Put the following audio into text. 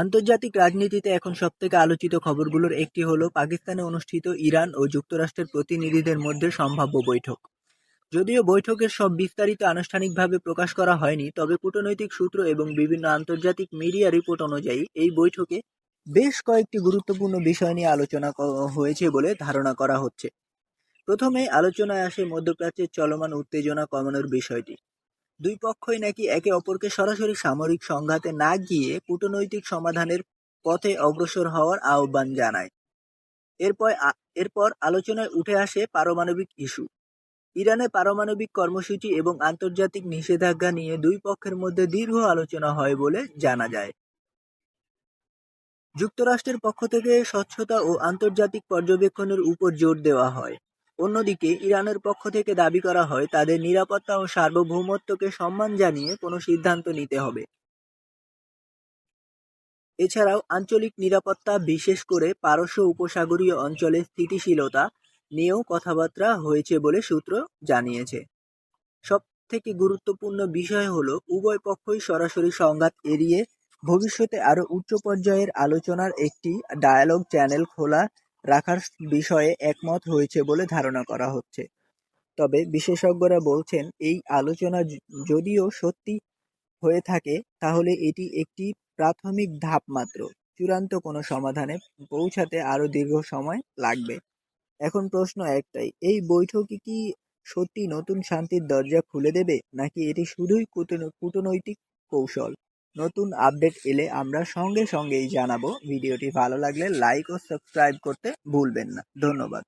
আন্তর্জাতিক রাজনীতিতে এখন সবথেকে আলোচিত খবরগুলোর একটি হলো পাকিস্তানে অনুষ্ঠিত ইরান ও যুক্তরাষ্ট্রের প্রতিনিধিদের মধ্যে সম্ভাব্য বৈঠক। যদিও বৈঠকের সব বিস্তারিত আনুষ্ঠানিকভাবে প্রকাশ করা হয়নি, তবে কূটনৈতিক সূত্র এবং বিভিন্ন আন্তর্জাতিক মিডিয়া রিপোর্ট অনুযায়ী এই বৈঠকে বেশ কয়েকটি গুরুত্বপূর্ণ বিষয় নিয়ে আলোচনা হয়েছে বলে ধারণা করা হচ্ছে। প্রথমে আলোচনায় আসে মধ্যপ্রাচ্যের চলমান উত্তেজনা কমানোর বিষয়টি। দুই পক্ষই নাকি একে অপরকে সরাসরি সামরিক সংঘাতে না গিয়ে কূটনৈতিক সমাধানের পথে অগ্রসর হওয়ার আহ্বান জানায়। এরপর আলোচনায় উঠে আসে পারমাণবিক ইস্যু। ইরানের পারমাণবিক কর্মসূচি এবং আন্তর্জাতিক নিষেধাজ্ঞা নিয়ে দুই পক্ষের মধ্যে দীর্ঘ আলোচনা হয় বলে জানা যায়। যুক্তরাষ্ট্রের পক্ষ থেকে স্বচ্ছতা ও আন্তর্জাতিক পর্যবেক্ষণের উপর জোর দেওয়া হয়। অন্যদিকে ইরানের পক্ষ থেকে দাবি করা হয় তাদের নিরাপত্তা ও সার্বভৌমত্বকে সম্মান জানিয়ে কোনো সিদ্ধান্ত নিতে হবে। এছাড়াও আঞ্চলিক নিরাপত্তা, বিশেষ করে পারস্য উপসাগরীয় অঞ্চলে স্থিতিশীলতা নিয়েও কথাবার্তা হয়েছে বলে সূত্র জানিয়েছে। সবথেকে গুরুত্বপূর্ণ বিষয় হলো উভয় পক্ষই সরাসরি সংঘাত এড়িয়ে ভবিষ্যতে আরও উচ্চ পর্যায়ের আলোচনার একটি ডায়ালগ চ্যানেল খোলা রাখার বিষয়ে একমত হয়েছে বলে ধারণা করা হচ্ছে। তবে বিশেষজ্ঞরা বলছেন এই আলোচনা যদিও সত্যি হয়ে থাকে তাহলে এটি একটি প্রাথমিক ধাপ মাত্র। চূড়ান্ত কোনো সমাধানে পৌঁছাতে আরও দীর্ঘ সময় লাগবে। এখন প্রশ্ন একটাই, এই বৈঠকই কি সত্যি নতুন শান্তির দরজা খুলে দেবে, নাকি এটি শুধুই কূটনৈতিক কৌশল? নতুন আপডেট এলে আমরা সঙ্গেই জানাবো। ভিডিওটি ভালো লাগলে লাইক ও সাবস্ক্রাইব করতে ভুলবেন না। ধন্যবাদ।